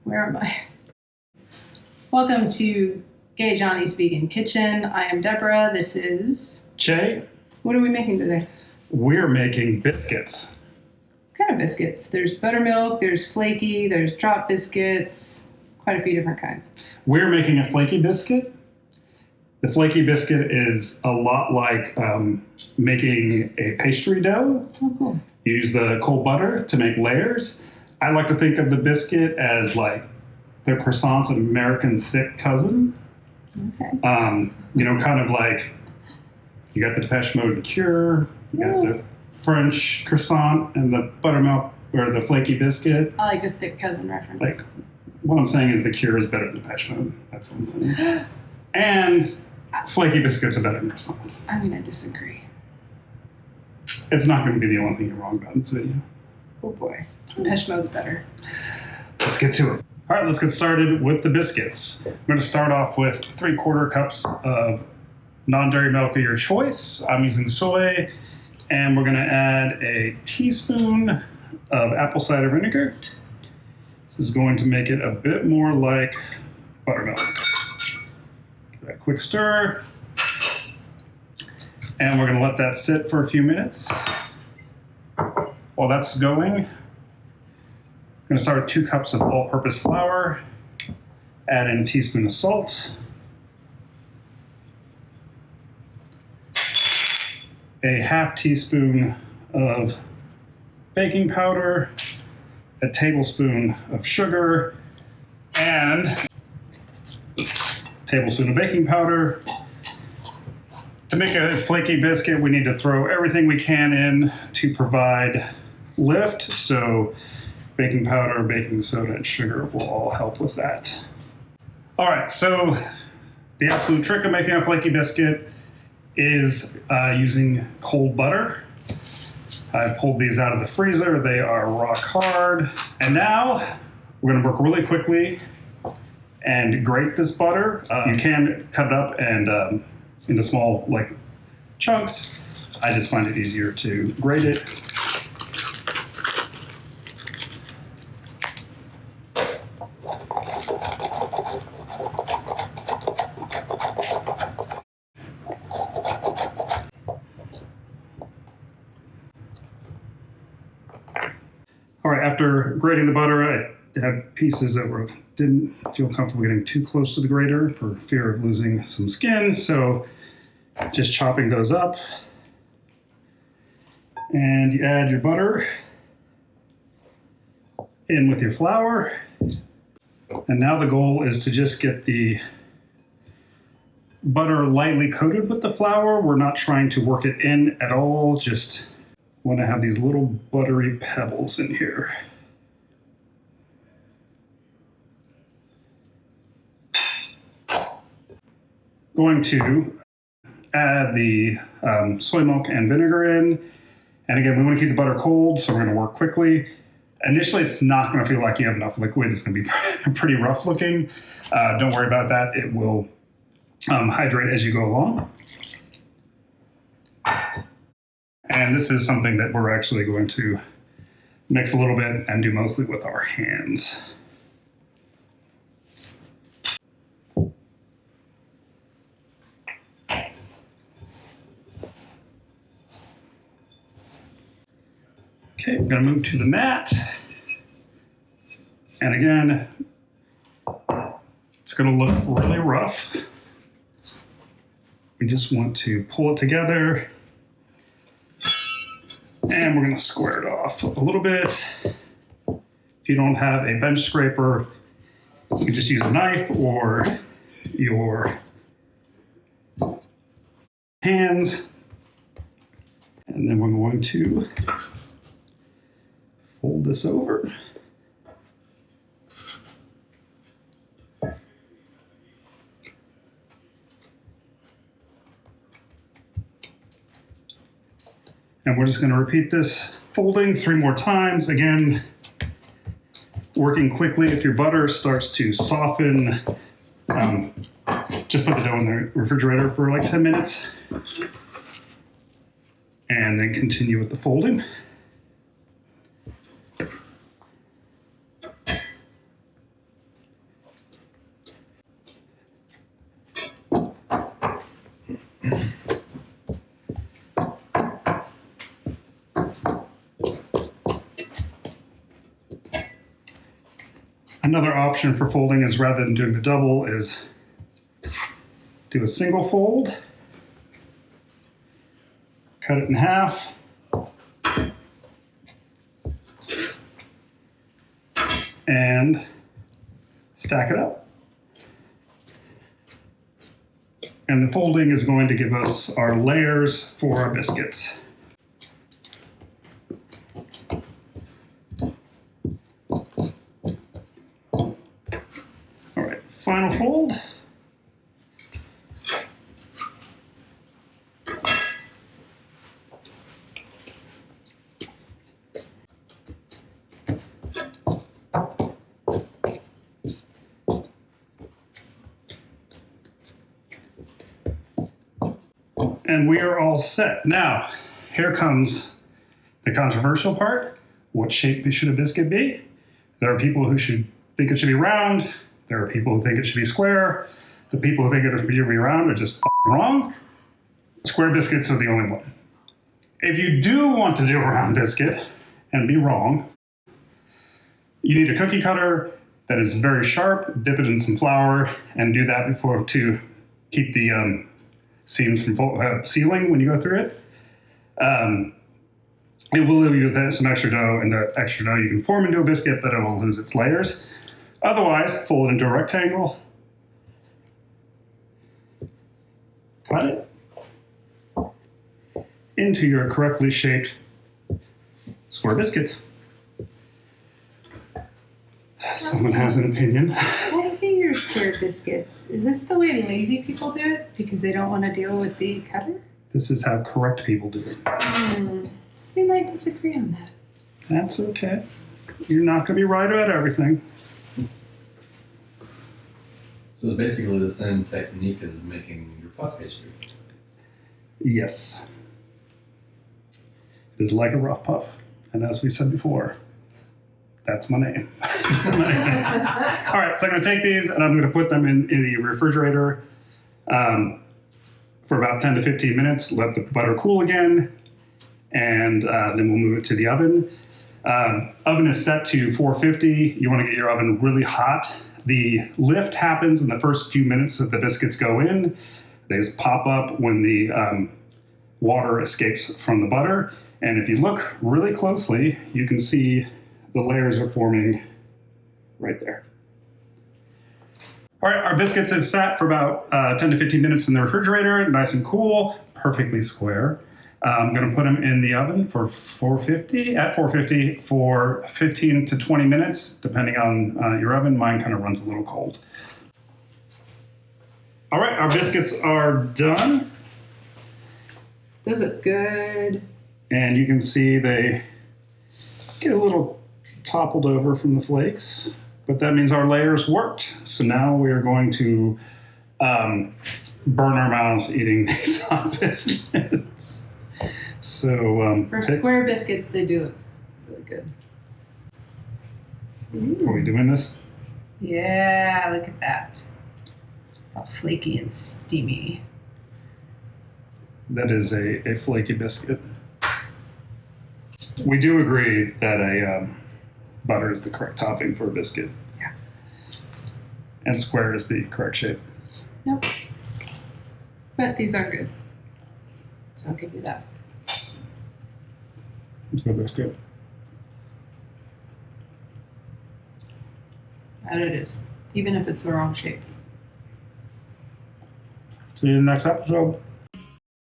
Where am I? Welcome to Gay Johnny's Vegan Kitchen. I am Deborah. This is Jay. What are we making today? We're making biscuits. What kind of biscuits? There's buttermilk, there's flaky, there's drop biscuits, quite a few different kinds. We're making a flaky biscuit. The flaky biscuit is a lot like making a pastry dough. Oh, cool. You use the cold butter to make layers. I like to think of the biscuit as like the croissant's American thick cousin. Okay. Kind of like you got the Depeche Mode Cure, you got the French croissant and the buttermilk or the flaky biscuit. I like a thick cousin reference. Like, what I'm saying is the Cure is better than Depeche Mode. That's what I'm saying. And flaky biscuits are better than croissants. I'm going to disagree. It's not going to be the only thing you're wrong about in this video. Oh boy. Depeche Mode's better. Let's get to it. All right, let's get started with the biscuits. I'm going to start off with 3/4 cups of non-dairy milk of your choice. I'm using soy, and we're going to add a teaspoon of apple cider vinegar. This is going to make it a bit more like buttermilk. Give that a quick stir. And we're going to let that sit for a few minutes. While that's going, I'm going to start with 2 cups of all-purpose flour, add in a teaspoon of salt, a ½ teaspoon of baking powder, a tablespoon of sugar, and a tablespoon of baking powder. To make a flaky biscuit, we need to throw everything we can in to provide lift. So baking powder, baking soda, and sugar will all help with that. All right, so the absolute trick of making a flaky biscuit is using cold butter. I've pulled these out of the freezer. They are rock hard. And now we're gonna work really quickly and grate this butter. You can cut it up and into small chunks. I just find it easier to grate it. All right, after grating the butter, I had pieces that didn't feel comfortable getting too close to the grater for fear of losing some skin, so just chopping those up. And you add your butter in with your flour. And now the goal is to just get the butter lightly coated with the flour. We're not trying to work it in at all, just want to have these little buttery pebbles in here. Going to add the soy milk and vinegar in. And again, we want to keep the butter cold, so we're going to work quickly. Initially, it's not going to feel like you have enough liquid. It's going to be pretty rough looking. Don't worry about that. It will hydrate as you go along. And this is something that we're actually going to mix a little bit and do mostly with our hands. Okay, I'm going to move to the mat. And again, it's going to look really rough. We just want to pull it together. And we're going to square it off a little bit. If you don't have a bench scraper, you can just use a knife or your hands. And then we're going to fold this over. And we're just going to repeat this folding 3 more times. Again, working quickly. If your butter starts to soften, just put the dough in the refrigerator for like 10 minutes. And then continue with the folding. Another option for folding is rather than doing the double is do a single fold, cut it in half, and stack it up. And the folding is going to give us our layers for our biscuits. All right, final fold. And we are all set. Now, here comes the controversial part. What shape should a biscuit be? There are people who think it should be round. There are people who think it should be square. The people who think it should be round are just wrong. Square biscuits are the only one. If you do want to do a round biscuit and be wrong, you need a cookie cutter that is very sharp, dip it in some flour, and do that before to keep the seams from sealing when you go through it. It will leave you with some extra dough, and the extra dough you can form into a biscuit, but it will lose its layers. Otherwise, fold it into a rectangle, cut it into your correctly shaped square biscuits. Someone has an opinion. I see your square biscuits. Is this the way lazy people do it? Because they don't want to deal with the cutter? This is how correct people do it. We might disagree on that. That's okay. You're not going to be right about everything. So it's basically the same technique as making your puff pastry. Yes. It is like a rough puff. And as we said before, that's my name. All right, so I'm going to take these and I'm going to put them in the refrigerator for about 10 to 15 minutes. Let the butter cool again, and then we'll move it to the oven. Oven is set to 450. You want to get your oven really hot. The lift happens in the first few minutes that the biscuits go in. They just pop up when the water escapes from the butter. And if you look really closely, you can see the layers are forming right there. All right, our biscuits have sat for about 10 to 15 minutes in the refrigerator, nice and cool, perfectly square. I'm gonna put them in the oven for 450 for 15 to 20 minutes, depending on your oven. Mine kind of runs a little cold. All right, our biscuits are done. Those look good. And you can see they get a little toppled over from the flakes, but that means our layers worked. So now we are going to burn our mouths eating these hot biscuits. So For square biscuits, they do look really good. Are we doing this? Yeah, look at that. It's all flaky and steamy. That is a flaky biscuit. We do agree that a butter is the correct topping for a biscuit. Yeah. And square is the correct shape. Nope. But these are good. So I'll give you that. Let's go biscuit. That it is. Even if it's the wrong shape. See you in the next episode.